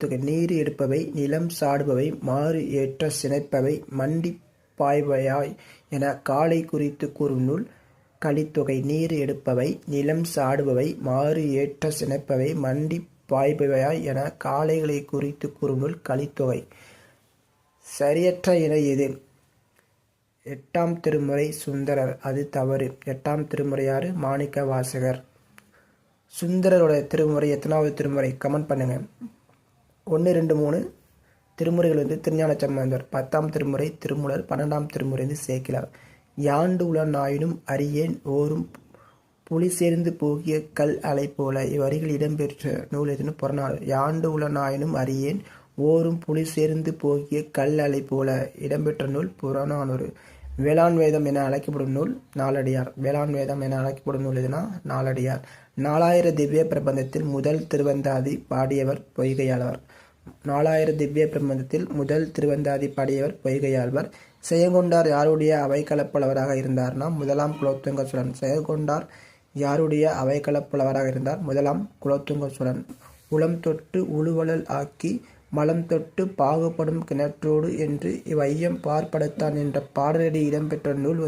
நீர் எடுப்பவை நிலம் சாடுபவை மாறு ஏற்ற சினைப்பவை மண்டி பாய்பவையாய் என காலை குறித்து கூறும் நூல் கலித்தொகை. நீர் எடுப்பவை நிலம் சாடுபவை மாறு ஏற்ற சினைப்பவை மண்டி பாய்பவையாய் என காளைகளை குறித்து கூறும் நூல் கலித்தொகை. சரியற்ற இணை எது? 8ஆம் திருமுறை சுந்தரர். அது தவறு. 8ஆம் திருமுறை யாரு? மாணிக்க வாசகர். சுந்தரரோட திருமுறை எத்தனாவது திருமுறை? கமெண்ட் பண்ணுங்க. 1, 2, 3 திருமுறைகள் திருஞான சம்பந்தர். 10ஆம் திருமுறை திருமூலர். 12ஆம் திருமுறை சேக்கிழார். யாண்டு உளன் ஆயினும் அறியேன் ஓரும் புலி சேர்ந்து போகிய கல் அலை போல. இவ்வரிகள் இடம்பெற்ற நூல் எதுன்னு புறநானூறு. யாண்டு உளன் ஆயினும் அறியேன் ஓரும் புலி சேர்ந்து போகிய கல் அலை போல இடம்பெற்ற நூல் புறநானூறு. வேளாண் வேதம் என அழைக்கப்படும் நூல் நாலடியார். வேளாண் வேதம் என அழைக்கப்படும் நூல் எதுனா நாலடியார். 4000 திவ்ய பிரபந்தத்தில் முதல் திருவந்தாதி பாடியவர் பொய்கையாழ்வார். 4000 திவ்ய பிரபந்தத்தில் முதல் திருவந்தாதி பாடியவர் பொய்கையாழ்வார். செயங்கொண்டார் யாருடைய அவைக்களப்புலவராக இருந்தார்னா முதலாம் குலோத்துங்க சோழன். செயங்கொண்டார் யாருடைய அவைக்களப்புலவராக இருந்தார்? முதலாம் குலோத்துங்க சோழன். உளம் தொட்டு உழுவலல் ஆக்கி மலம் தொட்டு பாகுபடும் கிணற்றோடு என்று இவ்வையம் பார்ப்படத்தான் என்ற பாடலடி இடம்பெற்ற நூல்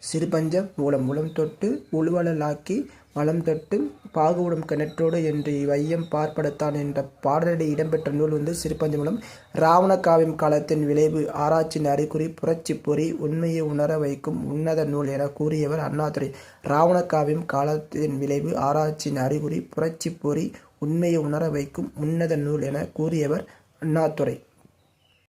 சிறுபஞ்ச மூலம். உளம் தொட்டு உழுவலாக்கி மலம் தொட்டு பாகுபடும் கிணற்றோடு என்று இவ்வையம் பார்ப்படத்தான் என்ற பாடலடி இடம்பெற்ற நூல் சிறுபஞ்ச மூலம். இராவண காவியம் காலத்தின் விளைவு ஆராய்ச்சியின் அறிகுறி புரட்சி பொறி உண்மையை உணர வைக்கும் உன்னத நூல் என கூறியவர் அண்ணாதுரை. இராவண காவியம் காலத்தின் விளைவு ஆராய்ச்சியின் அறிகுறி புரட்சி பொறி உண்மையை உணர வைக்கும் உன்னத நூல் என கூறியவர் அண்ணாதுரை.